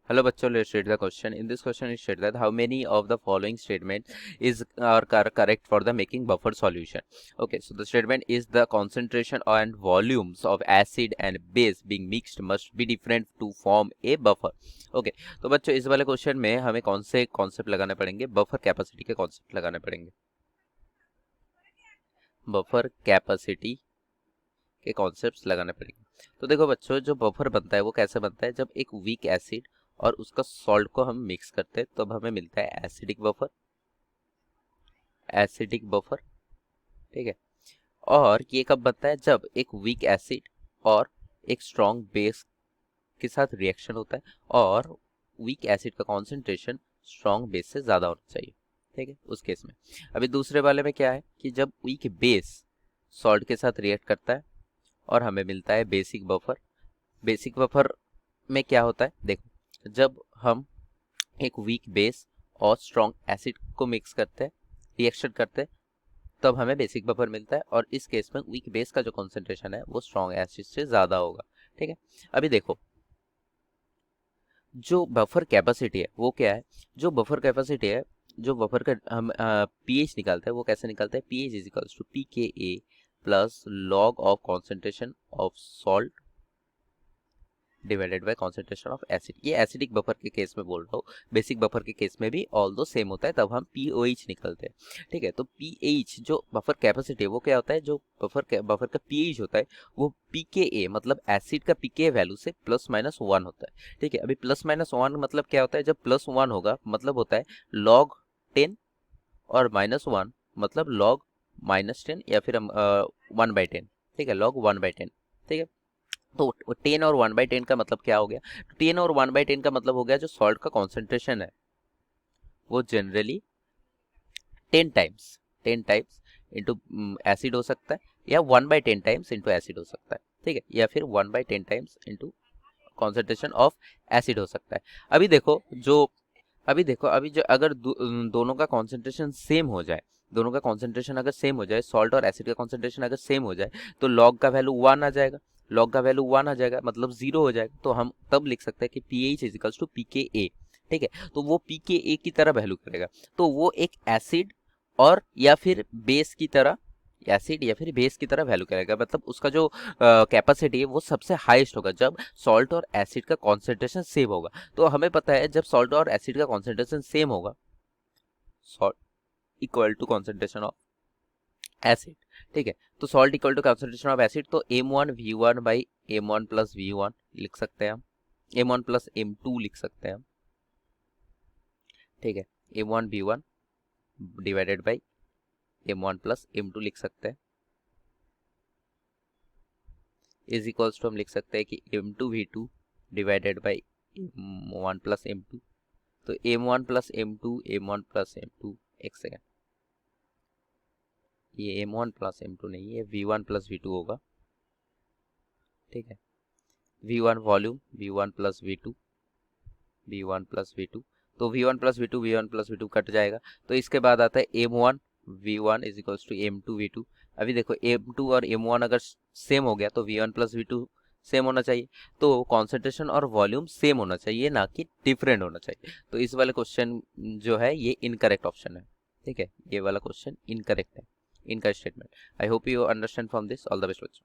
Hello बच्चों, let's read the question. In this question is stated that how many of the following statement is are correct for the making buffer solution. Okay, so the statement is the concentration and volumes of acid and base being mixed must be different to form a buffer. Okay, तो बच्चों इस वाले question में हमें कौन से concept लगाने पड़ेंगे? बफर कैपेसिटी के कॉन्सेप्ट लगाने पड़ेंगे। बफर कैपेसिटी के कॉन्सेप्ट्स लगाने पड़ेंगे। तो देखो बच्चों, जो बफर बनता है वो कैसे बनता है? जब एक वीक एसिड और उसका सॉल्ट को हम मिक्स करते हैं तब हमें मिलता है एसिडिक बफर। एसिडिक बफर, ठीक है। और ये कब बनता है? जब एक वीक एसिड और एक स्ट्रॉन्ग बेस के साथ रिएक्शन होता है और वीक एसिड का कॉन्सेंट्रेशन स्ट्रॉन्ग बेस से ज्यादा होना चाहिए, ठीक है, उस केस में। अभी दूसरे वाले में क्या है कि जब वीक बेस सॉल्ट के साथ रिएक्ट करता है और हमें मिलता है बेसिक बफर। बेसिक बफर में क्या होता है? देखो, जब हम एक वीक बेस और स्ट्रॉन्ग एसिड को मिक्स करते हैं, रिएक्शन करते हैं, तब हमें बेसिक बफर मिलता है और इस केस में वीक बेस का जो कॉन्सेंट्रेशन है वो स्ट्रॉन्ग एसिड से ज्यादा होगा, ठीक है। अभी देखो, जो बफर कैपेसिटी है वो क्या है? जो बफर कैपेसिटी है, जो बफर का हम पीएच निकालते हैं वो कैसे निकालते हैं? PH is equals to pKa plus log of concentration of salt divided by concentration of acid. ये एसिडिक बफर के केस में बोल रहा हूँ, बेसिक बफर के केस में भी ऑल दो सेम होता है, तब हम पीओएच निकलते हैं, ठीक है। तो पीएच जो बफर कैपेसिटी है वो क्या होता है? जो बफर का पीएच होता है वो पीकेए मतलब एसिड का पीके वैल्यू से +-1 होता है, ठीक है। अभी +-1 मतलब क्या होता है? जब +1 होगा मतलब होता है log 10 और -1 मतलब log -10 या फिर हम 1/10, ठीक है, log 1/10, ठीक है। तो 10 और 1/10 का मतलब क्या हो गया? तो 10 और 1/10 का मतलब हो गया जो सॉल्ट का कॉन्सेंट्रेशन है वो जनरली 10 टाइम्स इंटू एसिड हो सकता है, या 1/10 टाइम्स इंटू एसिड हो सकता है, ठीक है, या फिर 1/10 times into concentration of acid हो सकता है। अभी देखो जो अभी जो अगर दोनों का कॉन्सेंट्रेशन सेम हो जाए, दोनों का कॉन्सेंट्रेशन अगर सेम हो जाए, सॉल्ट और एसिड का कॉन्सेंट्रेशन अगर सेम हो जाए, तो लॉग का वैल्यू 1 आ जाएगा। लॉग का वैल्यू 1 आ जाएगा मतलब 0 हो जाएगा। तो हम तब लिख सकते हैं कि pH is equals to pKa, ठीक है। तो वो pKa की तरह वैल्यू करेगा, तो वो एक एसिड और या फिर बेस की तरह, एसिड या फिर बेस की तरह वैल्यू करेगा। मतलब उसका जो कैपेसिटी है वो सबसे हाईएस्ट होगा जब सॉल्ट और एसिड का कॉन्सेंट्रेशन सेम होगा। तो हमें पता है जब सॉल्ट और एसिड का कॉन्सेंट्रेशन सेम होगा, salt equal to concentration of acid, ठीक है। तो salt equal to concentration of acid, तो m1v1 by m1 plus v1 लिख सकते हैं हम, m1 प्लस m2 लिख सकते हैं हम, ठीक है। m1v1 divided by m1 plus m2 लिख सकते हैं, इज इक्वल्स टू हम लिख सकते हैं कि m2v2 divided by m1 plus m2। तो m1 plus m2, m1 plus m2, एक सेकेंड, ये m1 प्लस m2 नहीं है, v1 प्लस v2 होगा, ठीक है। v1 volume, v1 plus v2, v1 plus v2, तो v1 plus v2, v1 plus v2 cut जाएगा। तो इसके बाद आता है m1 v1 is equals to m2 v2। अभी देखो m2 और m1 अगर सेम हो गया तो v1 प्लस v2 सेम होना चाहिए, तो कॉन्सेंट्रेशन और वॉल्यूम सेम होना चाहिए, ना कि डिफरेंट होना चाहिए। तो इस वाले क्वेश्चन जो है ये इनकरेक्ट ऑप्शन है, ठीक है, ये वाला क्वेश्चन इनकरेक्ट है, इनका statement. I hope you understand from this. All the best बच्चों।